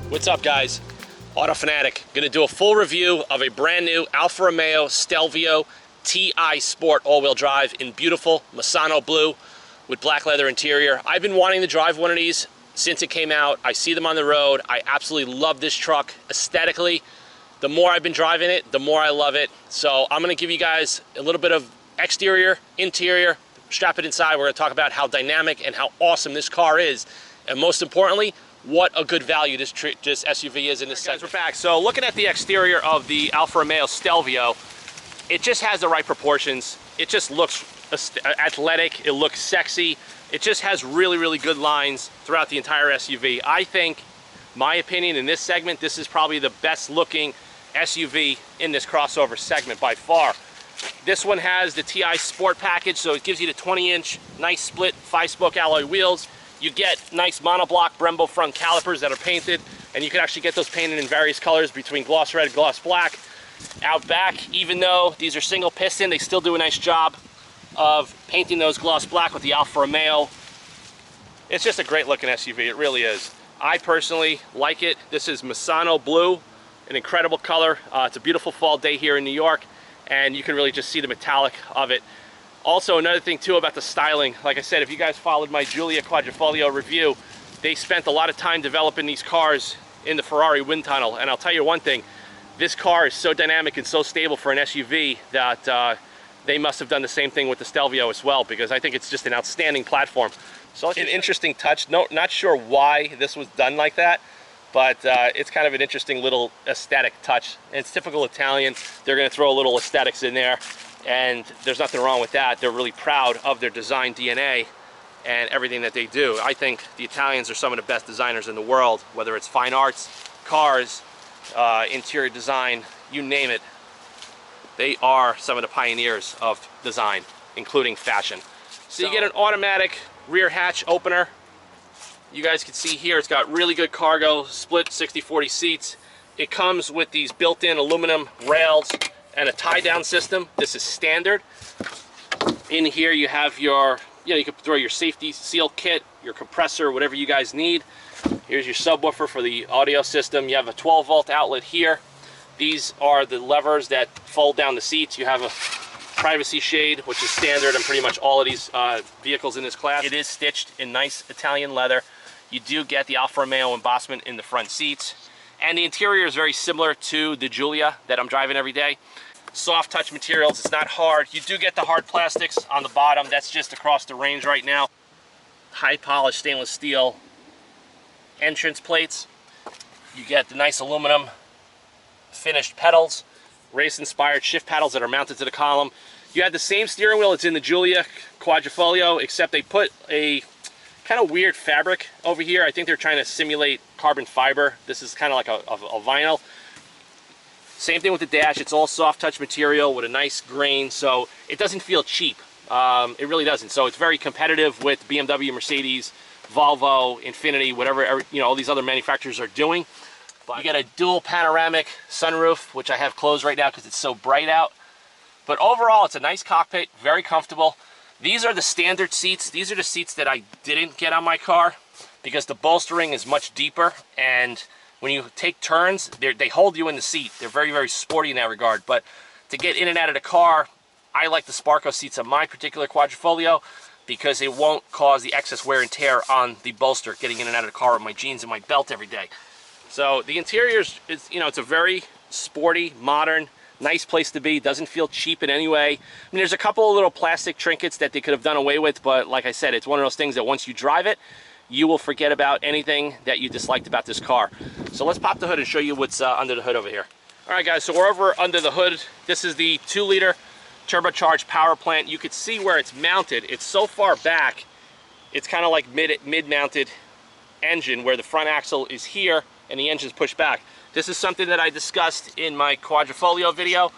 What's up, guys? Autofanatic. Gonna do a full review of a brand new Alfa Romeo Stelvio TI Sport all-wheel drive in beautiful Misano blue with black leather interior. I've been wanting to drive one of these since it came out. I see them on the road. I absolutely love this truck aesthetically. The more I've been driving it, the more I love it. So I'm gonna give you guys a little bit of exterior, interior, strap it inside. We're gonna talk about how dynamic and how awesome this car is. And most importantly, what a good value this SUV is in this segment. Guys, we're back. So looking at the exterior of the Alfa Romeo Stelvio, it just has the right proportions. It just looks athletic. It looks sexy. It just has really, really good lines throughout the entire SUV. I think, my opinion, in this segment, this is probably the best looking SUV in this crossover segment by far. This one has the TI Sport package, so it gives you the 20-inch nice split 5-spoke alloy wheels. You get nice monoblock Brembo front calipers that are painted, and you can actually get those painted in various colors between gloss red, gloss black. Out back, even though these are single piston, they still do a nice job of painting those gloss black with the Alfa Romeo. It's just a great looking SUV, it really is. I personally like it. This is Misano blue, an incredible color. It's a beautiful fall day here in New York, and you can really just see the metallic of it. Also, another thing too about the styling, like I said, if you guys followed my Giulia Quadrifoglio review, they spent a lot of time developing these cars in the Ferrari wind tunnel. And I'll tell you one thing, this car is so dynamic and so stable for an SUV that they must have done the same thing with the Stelvio as well, because I think it's just an outstanding platform. So it's an interesting touch. Not sure why this was done like that, but it's kind of an interesting little aesthetic touch. And it's typical Italian. They're going to throw a little aesthetics in there. And there's nothing wrong with that. They're really proud of their design DNA and everything that they do. I think the Italians are some of the best designers in the world, whether it's fine arts, cars, interior design, you name it. They are some of the pioneers of design, including fashion. So you get an automatic rear hatch opener. You guys can see here, it's got really good cargo, split 60-40 seats. It comes with these built-in aluminum rails and a tie-down system. This is standard. In here you have your, you can throw your safety seal kit, your compressor, whatever you guys need. Here's your subwoofer for the audio system. You have a 12-volt outlet here. These are the levers that fold down the seats. You have a privacy shade, which is standard on pretty much all of these vehicles in this class. It is stitched in nice Italian leather. You do get the Alfa Romeo embossment in the front seats. And the interior is very similar to the Giulia that I'm driving every day. Soft touch materials, it's not hard. You do get the hard plastics on the bottom. That's just across the range right now. High polished stainless steel entrance plates. You get the nice aluminum finished pedals, race inspired shift paddles that are mounted to the column. You have the same steering wheel that's in the Giulia Quadrifoglio, except they put a kind of weird fabric over here. I think they're trying to simulate carbon fiber. This is kind of like a vinyl. Same thing with the dash. It's all soft touch material with a nice grain, so it doesn't feel cheap. It really doesn't. So it's very competitive with BMW, Mercedes, Volvo, Infiniti, whatever, all these other manufacturers are doing. But you get a dual panoramic sunroof, which I have closed right now because it's so bright out. But overall, it's a nice cockpit, very comfortable. These are the standard seats. These are the seats that I didn't get on my car because the bolstering is much deeper, and when you take turns, they hold you in the seat. They're very, very sporty in that regard. But to get in and out of the car, I like the Sparco seats on my particular Quadrifoglio because it won't cause the excess wear and tear on the bolster getting in and out of the car with my jeans and my belt every day. So the interior is it's a very sporty, modern, nice place to be. Doesn't feel cheap in any way. I mean, there's a couple of little plastic trinkets that they could have done away with, but like I said, it's one of those things that once you drive it, you will forget about anything that you disliked about this car. So let's pop the hood and show you what's under the hood over here. All right, guys, so we're over under the hood. This is the 2-liter turbocharged power plant. You could see where it's mounted. It's so far back, it's kind of like mid-mounted engine where the front axle is here and the engine's pushed back. This is something that I discussed in my Quadrifoglio video.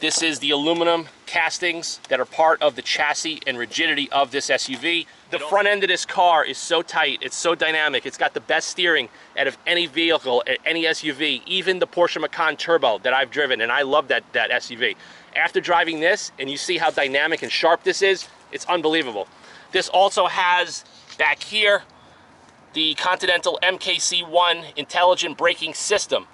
This is the aluminum castings that are part of the chassis and rigidity of this SUV. The front end of this car is so tight, it's so dynamic, it's got the best steering out of any vehicle, any SUV, even the Porsche Macan Turbo that I've driven, and I love that SUV. After driving this, and you see how dynamic and sharp this is, it's unbelievable. This also has, back here, the Continental MKC-1 intelligent braking system.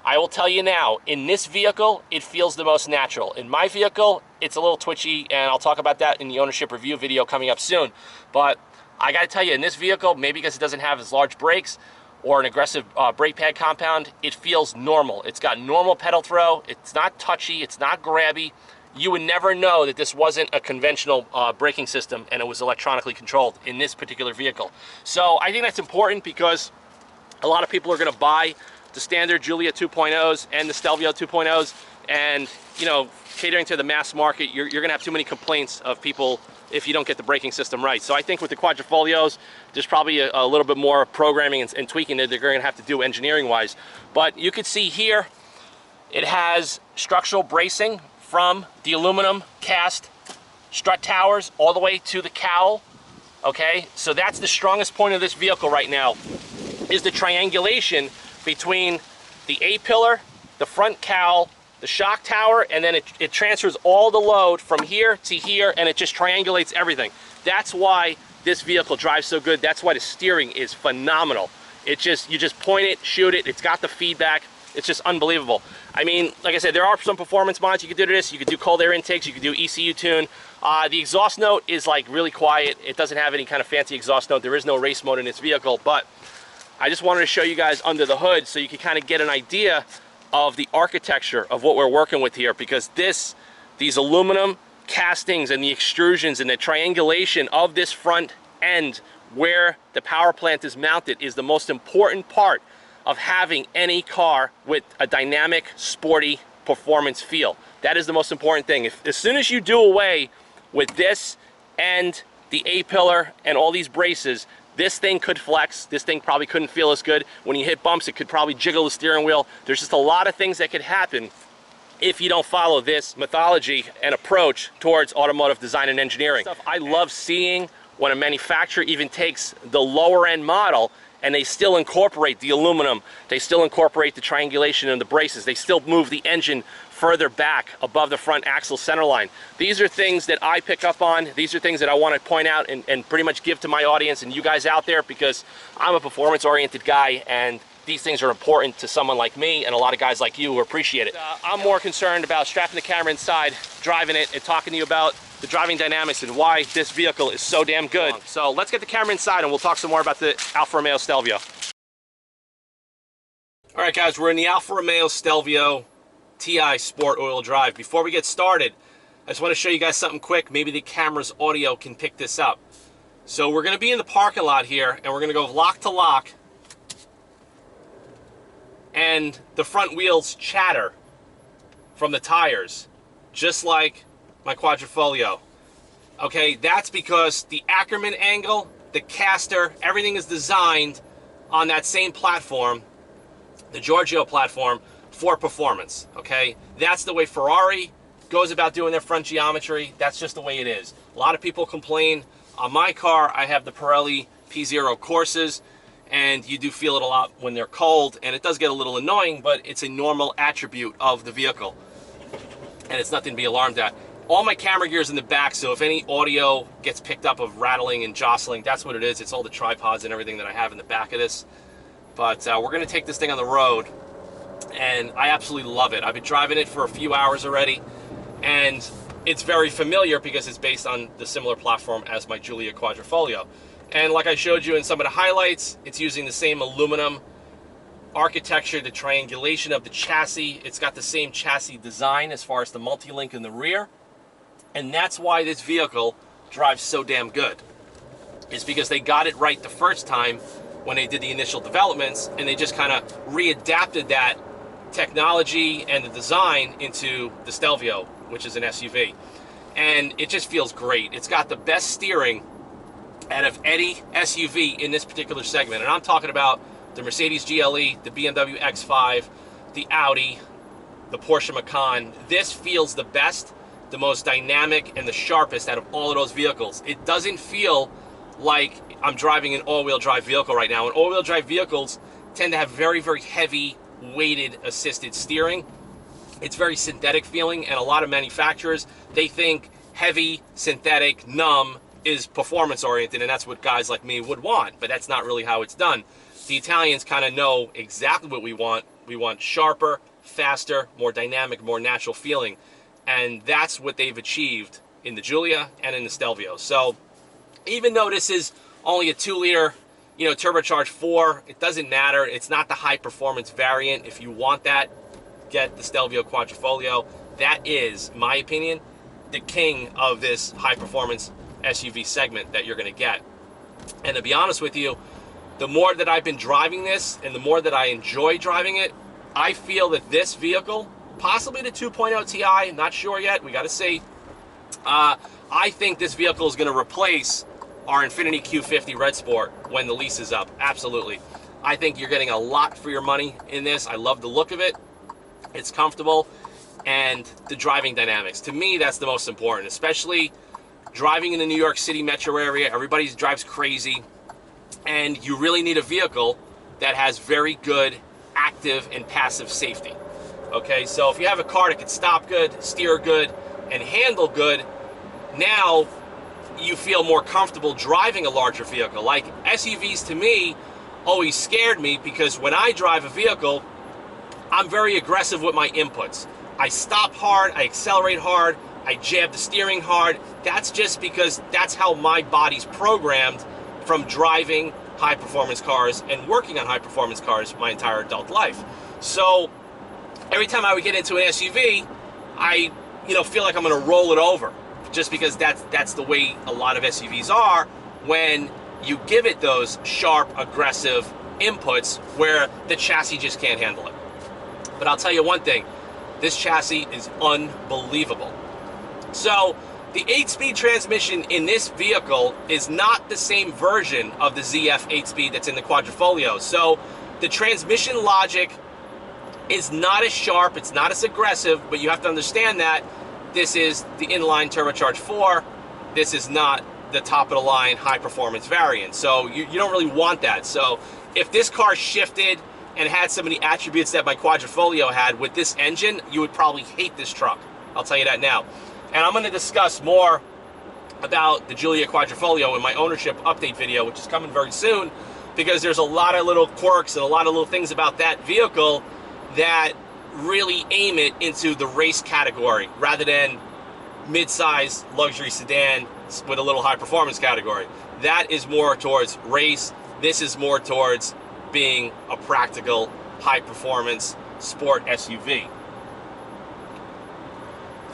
I will tell you now, in this vehicle, it feels the most natural. In my vehicle, it's a little twitchy, and I'll talk about that in the ownership review video coming up soon. But I gotta tell you, in this vehicle, maybe because it doesn't have as large brakes or an aggressive brake pad compound, it feels normal. It's got normal pedal throw, it's not touchy, it's not grabby. You would never know that this wasn't a conventional braking system and it was electronically controlled in this particular vehicle. So I think that's important because a lot of people are gonna buy the standard Giulia 2.0s and the Stelvio 2.0s, and you know, catering to the mass market, you're gonna have too many complaints of people if you don't get the braking system right. So I think with the Quadrifolios, there's probably a little bit more programming and tweaking that they're gonna have to do engineering wise. But you can see here, it has structural bracing from the aluminum cast strut towers all the way to the cowl. Okay, so that's the strongest point of this vehicle right now, is the triangulation between the A-pillar, the front cowl, the shock tower, and then it transfers all the load from here to here, and it just triangulates everything. That's why this vehicle drives so good. That's why the steering is phenomenal. You just point it, shoot it, it's got the feedback. It's just unbelievable. I mean, like I said, there are some performance mods you could do to this. You could do cold air intakes, you could do ECU tune. The exhaust note is like really quiet. It doesn't have any kind of fancy exhaust note. There is no race mode in this vehicle, but I just wanted to show you guys under the hood so you can kind of get an idea of the architecture of what we're working with here, because these aluminum castings and the extrusions and the triangulation of this front end where the power plant is mounted is the most important part of having any car with a dynamic, sporty performance feel. That is the most important thing. As soon as you do away with this and the A-pillar and all these braces, this thing could flex. This thing probably couldn't feel as good. When you hit bumps, it could probably jiggle the steering wheel. There's just a lot of things that could happen if you don't follow this methodology and approach towards automotive design and engineering. I love seeing when a manufacturer even takes the lower end model and they still incorporate the aluminum, they still incorporate the triangulation and the braces, they still move the engine further back above the front axle center line. These are things that I pick up on. These are things that I want to point out and pretty much give to my audience and you guys out there, because I'm a performance-oriented guy and these things are important to someone like me and a lot of guys like you who appreciate it. I'm more concerned about strapping the camera inside, driving it, and talking to you about the driving dynamics and why this vehicle is so damn good. So let's get the camera inside and we'll talk some more about the Alfa Romeo Stelvio. All right guys, we're in the Alfa Romeo Stelvio TI Sport all-wheel drive. Before we get started, I just want to show you guys something quick. Maybe the camera's audio can pick this up. So we're going to be in the parking lot here and we're going to go lock to lock, and the front wheels chatter from the tires, just like my Quadrifolio. Okay, that's because the Ackerman angle, the caster, everything is designed on that same platform, the Giorgio platform, for performance. Okay, that's the way Ferrari goes about doing their front geometry. That's just the way it is. A lot of people complain. On my car, I have the Pirelli P0 Corsas, and you do feel it a lot when they're cold, and it does get a little annoying, but it's a normal attribute of the vehicle, and it's nothing to be alarmed at. All my camera gear is in the back, so if any audio gets picked up of rattling and jostling, that's what it is. It's all the tripods and everything that I have in the back of this. But we're going to take this thing on the road, and I absolutely love it. I've been driving it for a few hours already, and it's very familiar because it's based on the similar platform as my Giulia Quadrifolio. And like I showed you in some of the highlights, it's using the same aluminum architecture, the triangulation of the chassis. It's got the same chassis design as far as the multi-link in the rear. And that's why this vehicle drives so damn good. It's because they got it right the first time when they did the initial developments, and they just kind of readapted that technology and the design into the Stelvio, which is an SUV. And it just feels great. It's got the best steering out of any SUV in this particular segment. And I'm talking about the Mercedes GLE, the BMW X5, the Audi, the Porsche Macan. This feels the best, the most dynamic, and the sharpest out of all of those vehicles. It doesn't feel like I'm driving an all-wheel drive vehicle right now. And all-wheel drive vehicles tend to have very, very heavy weighted assisted steering. It's very synthetic feeling, and a lot of manufacturers, they think heavy, synthetic, numb is performance oriented, and that's what guys like me would want, but that's not really how it's done. The Italians kind of know exactly what we want. We want sharper, faster, more dynamic, more natural feeling, and that's what they've achieved in the Giulia and in the Stelvio. So even though this is only a 2-liter, turbocharged 4, it doesn't matter. It's not the high performance variant. If you want that, get the Stelvio Quadrifoglio. That is, in my opinion, the king of this high performance SUV segment that you're going to get. And to be honest with you, the more that I've been driving this and the more that I enjoy driving it, I feel that this vehicle, possibly the 2.0 Ti, not sure yet, we got to see, I think this vehicle is going to replace our Infiniti Q50 Red Sport when the lease is up. Absolutely. I think you're getting a lot for your money in this. I love the look of it. It's comfortable. And the driving dynamics. To me, that's the most important, especially driving in the New York City metro area. Everybody drives crazy, and you really need a vehicle that has very good active and passive safety. Okay, so if you have a car that can stop good, steer good, and handle good, now you feel more comfortable driving a larger vehicle. Like SUVs, to me, always scared me because when I drive a vehicle, I'm very aggressive with my inputs. I stop hard, I accelerate hard, I jab the steering hard. That's just because that's how my body's programmed from driving high-performance cars and working on high-performance cars my entire adult life. So every time I would get into an SUV, I feel like I'm going to roll it over, just because that's the way a lot of SUVs are when you give it those sharp, aggressive inputs where the chassis just can't handle it. But I'll tell you one thing, this chassis is unbelievable. So the 8-speed transmission in this vehicle is not the same version of the ZF 8-speed that's in the Quadrifoglio. So the transmission logic is not as sharp, it's not as aggressive, but you have to understand that this is the inline turbocharged 4. This is not the top-of-the-line high-performance variant. So you don't really want that. So if this car shifted and had some of the attributes that my Quadrifoglio had with this engine, you would probably hate this truck. I'll tell you that now. And I'm going to discuss more about the Giulia Quadrifoglio in my ownership update video, which is coming very soon, because there's a lot of little quirks and a lot of little things about that vehicle that really aim it into the race category rather than mid-size luxury sedan with a little high performance category. That is more towards race. This is more towards being a practical high performance sport SUV.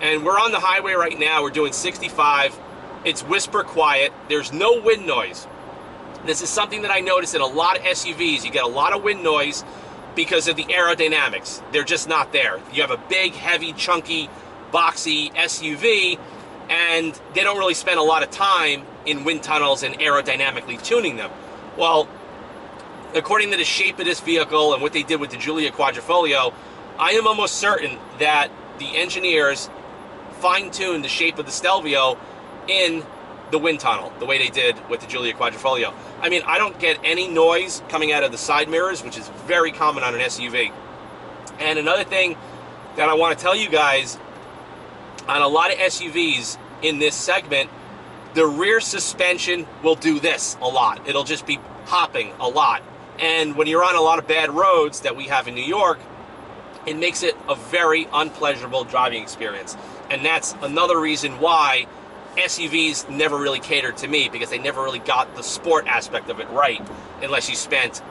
And we're on the highway right now. We're doing 65. It's whisper quiet. There's no wind noise. This is something that I noticed in a lot of SUVs. You get a lot of wind noise because of the aerodynamics. They're just not there. You have a big, heavy, chunky, boxy SUV, and they don't really spend a lot of time in wind tunnels and aerodynamically tuning them. Well, according to the shape of this vehicle and what they did with the Giulia Quadrifoglio, I am almost certain that the engineers fine-tuned the shape of the Stelvio in the wind tunnel, the way they did with the Giulia Quadrifoglio. I mean, I don't get any noise coming out of the side mirrors, which is very common on an SUV. And another thing that I want to tell you guys, on a lot of SUVs in this segment, the rear suspension will do this a lot. It'll just be hopping a lot. And when you're on a lot of bad roads that we have in New York, it makes it a very unpleasurable driving experience. And that's another reason why SUVs never really catered to me, because they never really got the sport aspect of it right, unless you spent,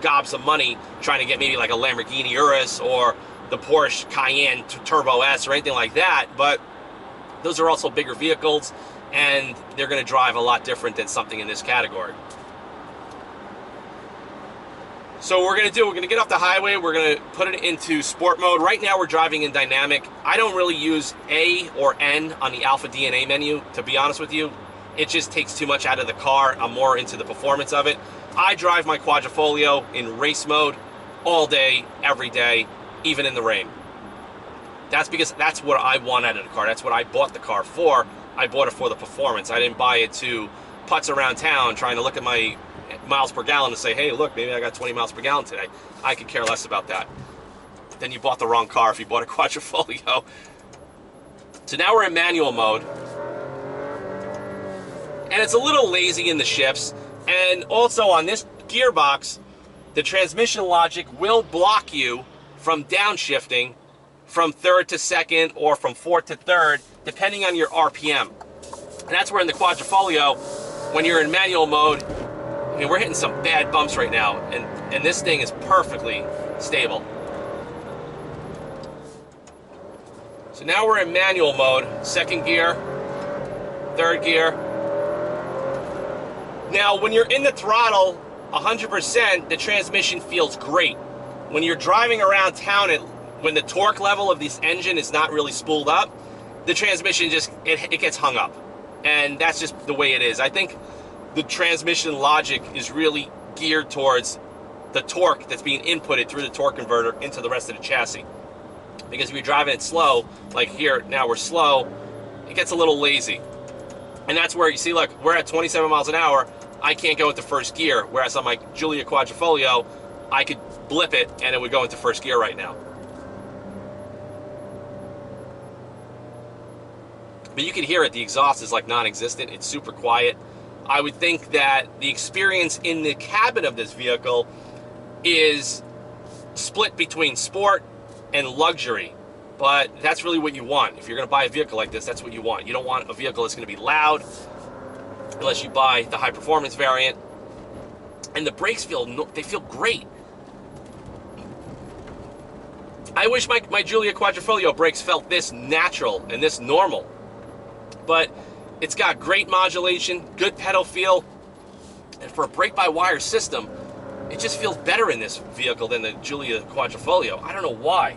gobs of money trying to get maybe like a Lamborghini Urus or the Porsche Cayenne Turbo S or anything like that. But those are also bigger vehicles, and they're going to drive a lot different than something in this category. So we're going to get off the highway, we're going to put it into sport mode. Right now we're driving in dynamic. I don't really use A or N on the Alfa DNA menu, to be honest with you. It just takes too much out of the car. I'm more into the performance of it. I drive my Quadrifoglio in race mode all day, every day, even in the rain. That's because that's what I want out of the car. That's what I bought the car for. I bought it for the performance. I didn't buy it to putz around town trying to look at my miles per gallon and say, hey, look, maybe I got 20 miles per gallon today. I could care less about that. Then you bought the wrong car if you bought a Quadrifoglio. So now we're in manual mode. and it's a little lazy in the shifts. And also on this gearbox, the transmission logic will block you from downshifting from third to second or from fourth to third, depending on your RPM. And that's where in the Quadrifoglio, when you're in manual mode, I mean, we're hitting some bad bumps right now, and this thing is perfectly stable. So now we're in manual mode, second gear, third gear. Now, when you're in the throttle 100%, the transmission feels great. When you're driving around town, when the torque level of this engine is not really spooled up, the transmission just, it gets hung up. And that's just the way it is. I think the transmission logic is really geared towards the torque that's being inputted through the torque converter into the rest of the chassis. Because if you're driving it slow, like here, now we're slow, it gets a little lazy. And that's where you see, look, we're at 27 miles an hour. I can't go into first gear, whereas on my Giulia Quadrifoglio, I could blip it and it would go into first gear right now. But you can hear it, the exhaust is like non-existent, it's super quiet. I would think that the experience in the cabin of this vehicle is split between sport and luxury, but that's really what you want. If you're gonna buy a vehicle like this, that's what you want. You don't want a vehicle that's gonna be loud, unless you buy the high performance variant. And the brakes feel great. I wish my Giulia Quadrifoglio brakes felt this natural and this normal, but it's got great modulation, good pedal feel, and for a brake-by-wire system, it just feels better in this vehicle than the Giulia Quadrifoglio. I don't know why,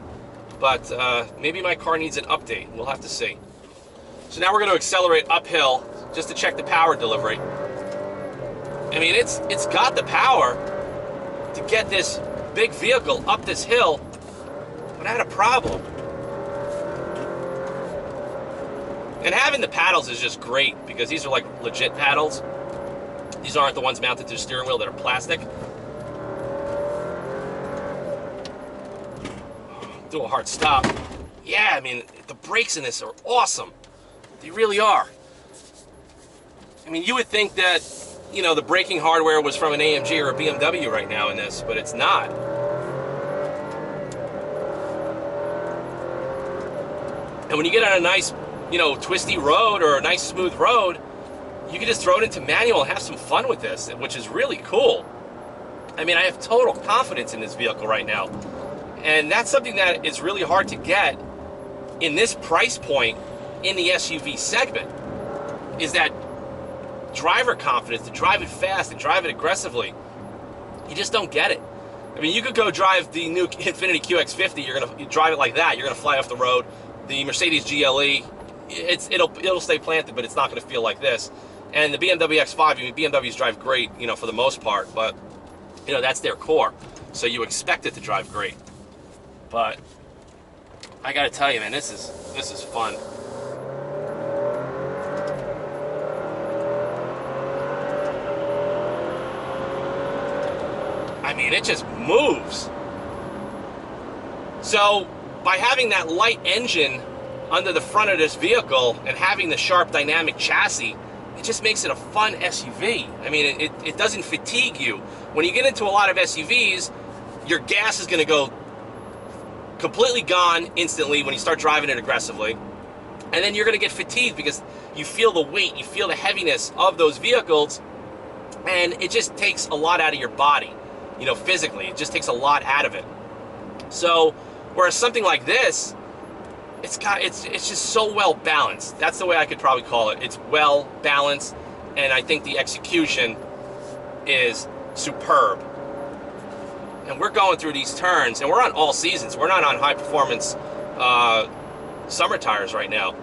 but maybe my car needs an update. We'll have to see. So now we're going to accelerate uphill just to check the power delivery. I mean, it's got the power to get this big vehicle up this hill without a problem. And having the paddles is just great because these are like legit paddles. These aren't the ones mounted to the steering wheel that are plastic. Do a hard stop. Yeah, I mean, the brakes in this are awesome. They really are. I mean, you would think that, you know, the braking hardware was from an AMG or a BMW right now in this, but it's not. And when you get on a nice, you know, twisty road or a nice smooth road, you can just throw it into manual and have some fun with this, which is really cool. I mean, I have total confidence in this vehicle right now. And that's something that is really hard to get in this price point in the SUV segment, is that driver confidence, to drive it fast and drive it aggressively. You just don't get it. I mean, you could go drive the new Infiniti QX50, you drive it like that, you're gonna fly off the road. The Mercedes GLE, it'll stay planted, but it's not gonna feel like this. And the BMW X5, I mean, BMWs drive great, you know, for the most part, but you know, that's their core. So you expect it to drive great. But I gotta tell you, man, this is fun. I mean, it just moves. So by having that light engine under the front of this vehicle and having the sharp dynamic chassis, it just makes it a fun SUV. I mean, it doesn't fatigue you. When you get into a lot of SUVs, your gas is gonna go completely gone instantly when you start driving it aggressively. And then you're gonna get fatigued because you feel the weight, you feel the heaviness of those vehicles, and it just takes a lot out of your body, you know, physically. It just takes a lot out of it. So, whereas something like this, it's just so well balanced. That's the way I could probably call it. It's well balanced, and I think the execution is superb. And we're going through these turns, and we're on all seasons. We're not on high performance summer tires right now.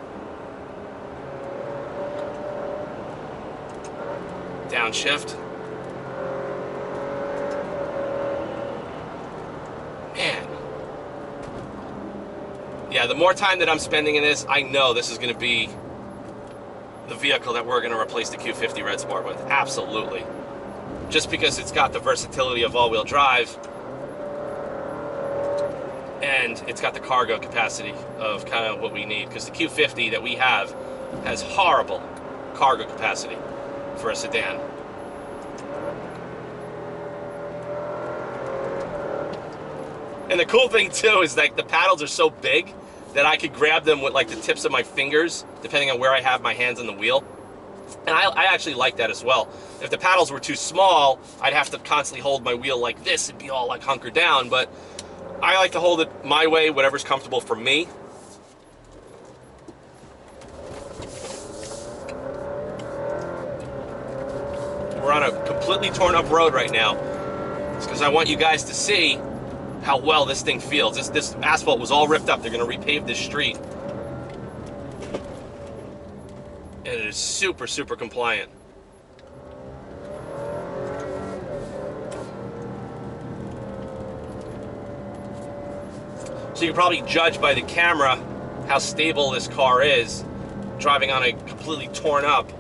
Downshift. Man. Yeah, the more time that I'm spending in this, I know this is going to be the vehicle that we're going to replace the Q50 Red Sport with. Absolutely. Just because it's got the versatility of all-wheel drive, and it's got the cargo capacity of kind of what we need, because the Q50 that we have has horrible cargo capacity. for a sedan. And the cool thing too is like the paddles are so big that I could grab them with like the tips of my fingers, depending on where I have my hands on the wheel. And I actually like that as well. If the paddles were too small, I'd have to constantly hold my wheel like this and be all like hunkered down, but I like to hold it my way, whatever's comfortable for me. We're on a completely torn up road right now. It's because I want you guys to see how well this thing feels. This asphalt was all ripped up. They're going to repave this street. And it is super, super compliant. So you can probably judge by the camera how stable this car is driving on a completely torn up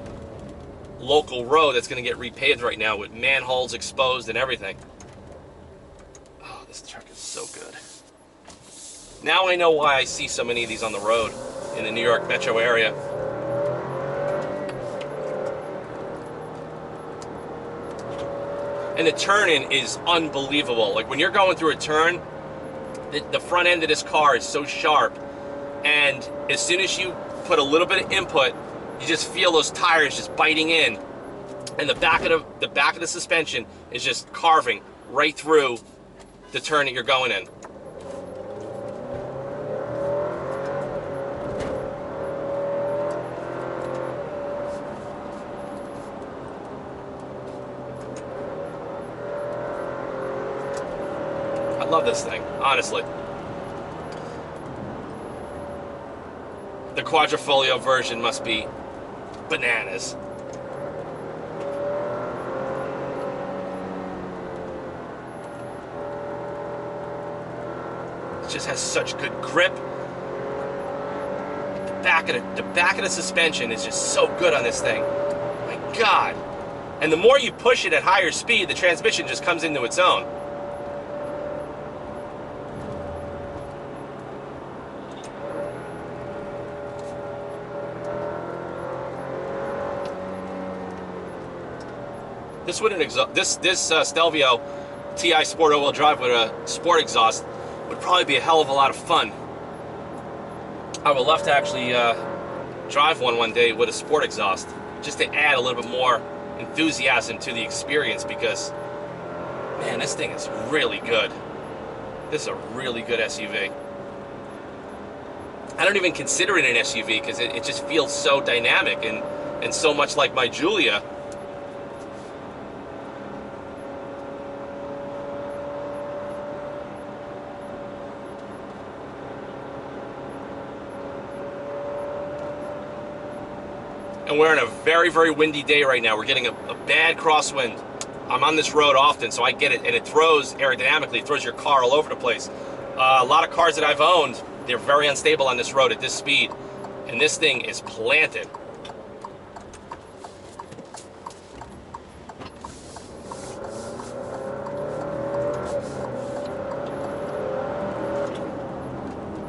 local road that's going to get repaved right now with manholes exposed and everything. Oh, this truck is so good. Now I know why I see so many of these on the road in the New York metro area. And the turn-in is unbelievable. Like when you're going through a turn, the front end of this car is so sharp, and as soon as you put a little bit of input, you just feel those tires just biting in, and the back of the suspension is just carving right through the turn that you're going in. I love this thing, honestly. The quadrifolio version must be bananas. It just has such good grip. The back of the suspension is just so good on this thing. My God. And the more you push it at higher speed, the transmission just comes into its own. This wouldn't exhaust. This Stelvio TI Sport all-wheel drive with a sport exhaust would probably be a hell of a lot of fun. I would love to actually drive one day with a sport exhaust, just to add a little bit more enthusiasm to the experience, because man, this thing is really good. This is a really good SUV. I don't even consider it an SUV because it just feels so dynamic and so much like my Giulia. And we're in a very, very windy day right now. We're getting a bad crosswind. I'm on this road often, so I get it, and it throws aerodynamically, it throws your car all over the place. A lot of cars that I've owned, they're very unstable on this road at this speed, and this thing is planted.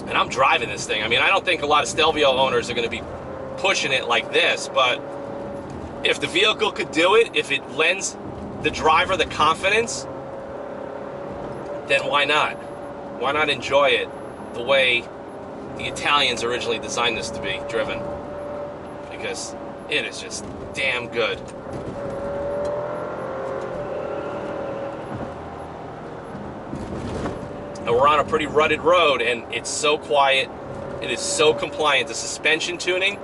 And I'm driving this thing. I mean, I don't think a lot of Stelvio owners are going to be pushing it like this, but if the vehicle could do it, if it lends the driver the confidence, then why not? Why not enjoy it the way the Italians originally designed this to be driven? Because it is just damn good. And we're on a pretty rutted road, and it's so quiet. It is so compliant. The suspension tuning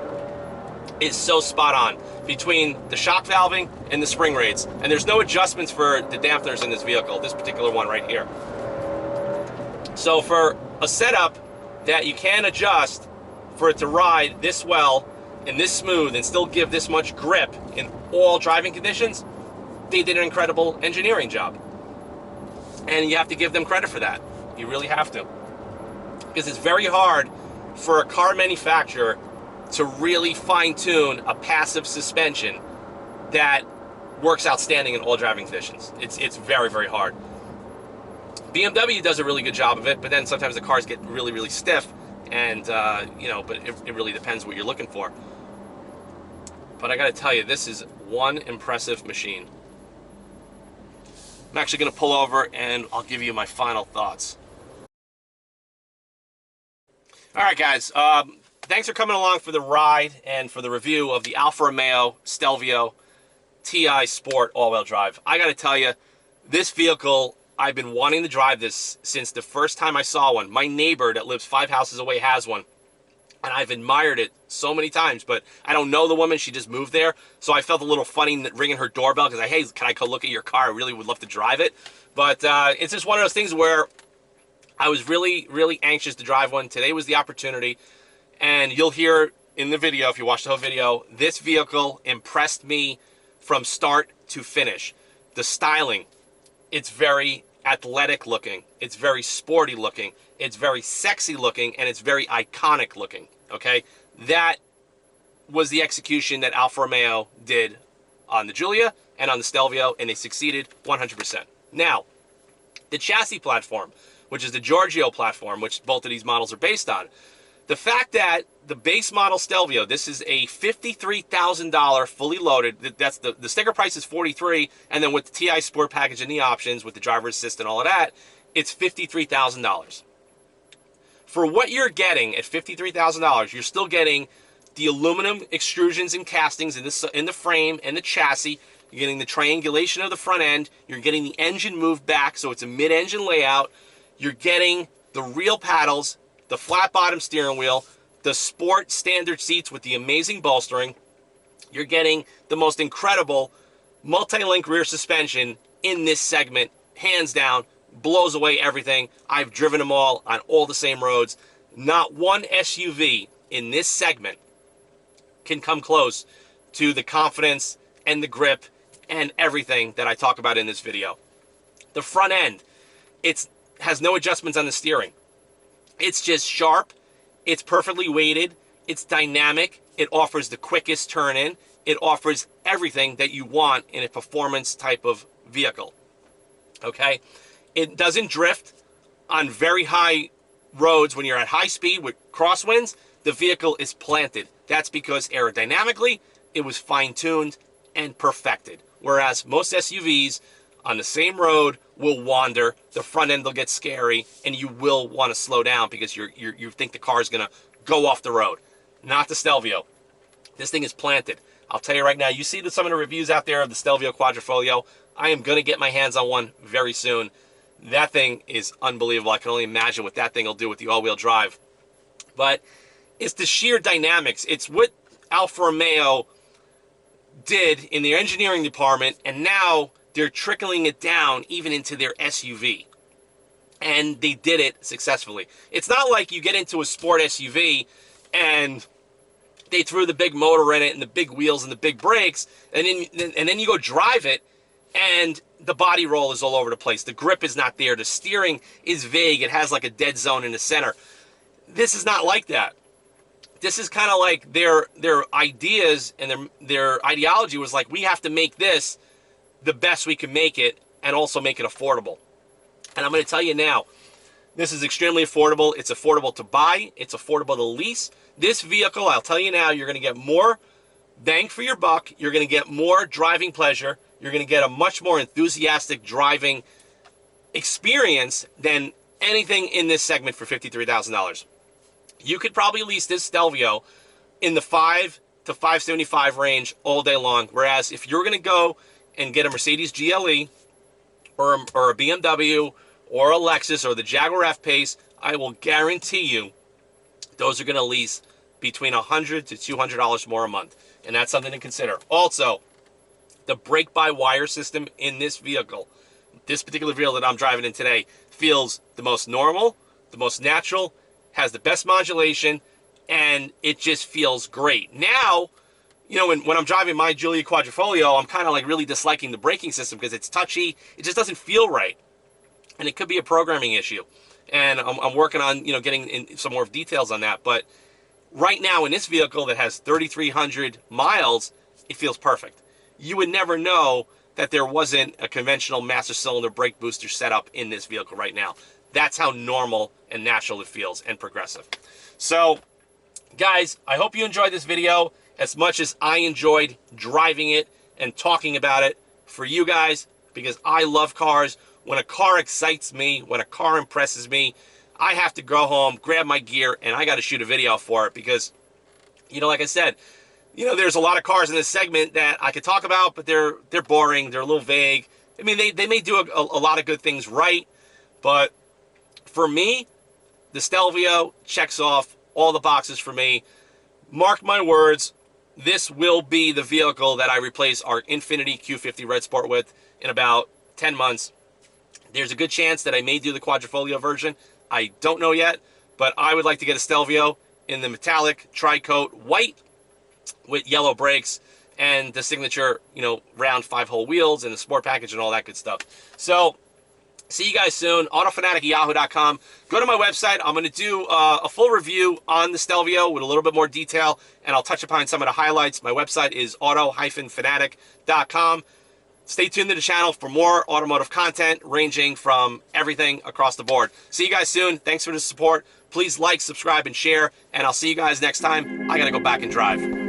is so spot on between the shock valving and the spring rates. And there's no adjustments for the dampeners in this vehicle, this particular one right here. So for a setup that you can adjust for it to ride this well and this smooth and still give this much grip in all driving conditions, they did an incredible engineering job. And you have to give them credit for that. You really have to. Because it's very hard for a car manufacturer to really fine-tune a passive suspension that works outstanding in all driving conditions. It's very, very hard. BMW does a really good job of it, but then sometimes the cars get really, really stiff, and you know, but it really depends what you're looking for. but I gotta tell you, this is one impressive machine. I'm actually gonna pull over and I'll give you my final thoughts. All right, guys, thanks for coming along for the ride and for the review of the Alfa Romeo Stelvio TI Sport all-wheel drive. I gotta tell you, this vehicle, I've been wanting to drive this since the first time I saw one. My neighbor that lives 5 houses away has one, and I've admired it so many times, but I don't know the woman. She just moved there, so I felt a little funny ringing her doorbell because hey, can I go look at your car? I really would love to drive it, but it's just one of those things where I was really, really anxious to drive one. Today was the opportunity, and you'll hear in the video, if you watch the whole video, this vehicle impressed me from start to finish. The styling, it's very athletic looking, it's very sporty looking, it's very sexy looking, and it's very iconic looking, okay? That was the execution that Alfa Romeo did on the Giulia and on the Stelvio, and they succeeded 100%. Now, the chassis platform, which is the Giorgio platform, which both of these models are based on, the fact that the base model Stelvio, this is a $53,000 fully loaded, that's the sticker price is $43,000, and then with the TI Sport package and the options, with the driver assist and all of that, it's $53,000. For what you're getting at $53,000, you're still getting the aluminum extrusions and castings in the frame and the chassis. You're getting the triangulation of the front end. You're getting the engine moved back, so it's a mid-engine layout. You're getting the real paddles, the flat bottom steering wheel, the sport standard seats with the amazing bolstering. You're getting the most incredible multi-link rear suspension in this segment, hands down, blows away everything. I've driven them all on all the same roads. Not one SUV in this segment can come close to the confidence and the grip and everything that I talk about in this video. The front end, it has no adjustments on the steering. It's just sharp, it's perfectly weighted, it's dynamic, it offers the quickest turn in, it offers everything that you want in a performance type of vehicle, okay? It doesn't drift on very high roads. When you're at high speed with crosswinds, the vehicle is planted. That's because aerodynamically, it was fine-tuned and perfected. Whereas most SUVs on the same road will wander, the front end will get scary, and you will want to slow down because you think the car is going to go off the road. Not the Stelvio. This thing is planted. I'll tell you right now, you see some of the reviews out there of the Stelvio Quadrifoglio. I am going to get my hands on one very soon. That thing is unbelievable. I can only imagine what that thing will do with the all-wheel drive. But it's the sheer dynamics. It's what Alfa Romeo did in their engineering department, and now they're trickling it down even into their SUV. And they did it successfully. It's not like you get into a sport SUV and they threw the big motor in it and the big wheels and the big brakes, and then you go drive it and the body roll is all over the place. The grip is not there. The steering is vague. It has like a dead zone in the center. This is not like that. This is kind of like their ideas and their ideology was like, we have to make this the best we can make it and also make it affordable. And I'm going to tell you now, this is extremely affordable. It's affordable to buy. It's affordable to lease. This vehicle, I'll tell you now, you're going to get more bang for your buck. You're going to get more driving pleasure. You're going to get a much more enthusiastic driving experience than anything in this segment for $53,000. You could probably lease this Stelvio in the $5 to $575 range all day long. Whereas if you're going to go and get a Mercedes GLE or a BMW or a Lexus or the Jaguar F-Pace, I will guarantee you those are going to lease between $100 to $200 more a month. And that's something to consider. Also, the brake-by-wire system in this vehicle, this particular vehicle that I'm driving in today, feels the most normal, the most natural, has the best modulation, and it just feels great. Now, you know, when I'm driving my Giulia Quadrifoglio, I'm kind of like really disliking the braking system because it's touchy. It just doesn't feel right. And it could be a programming issue. And I'm working on, you know, getting in some more details on that. But right now in this vehicle that has 3,300 miles, it feels perfect. You would never know that there wasn't a conventional master cylinder brake booster setup in this vehicle right now. That's how normal and natural it feels and progressive. So, guys, I hope you enjoyed this video. as much as I enjoyed driving it and talking about it for you guys, because I love cars. When a car excites me, when a car impresses me, I have to go home, grab my gear, and I got to shoot a video for it because, like I said, there's a lot of cars in this segment that I could talk about, but they're boring. They're a little vague. I mean, they may do a lot of good things right, but for me, the Stelvio checks off all the boxes for me. Mark my words, this will be the vehicle that I replace our Infiniti Q50 Red Sport with in about 10 months. There's a good chance that I may do the Quadrifoglio version. I don't know yet, but I would like to get a Stelvio in the metallic tri-coat white with yellow brakes and the signature, round 5-hole wheels and the sport package and all that good stuff. So, see you guys soon. autofanatic@yahoo.com. Go to my website. I'm going to do a full review on the Stelvio with a little bit more detail, and I'll touch upon some of the highlights. My website is auto-fanatic.com. Stay tuned to the channel for more automotive content ranging from everything across the board. See you guys soon. Thanks for the support. Please like, subscribe, and share, and I'll see you guys next time. I got to go back and drive.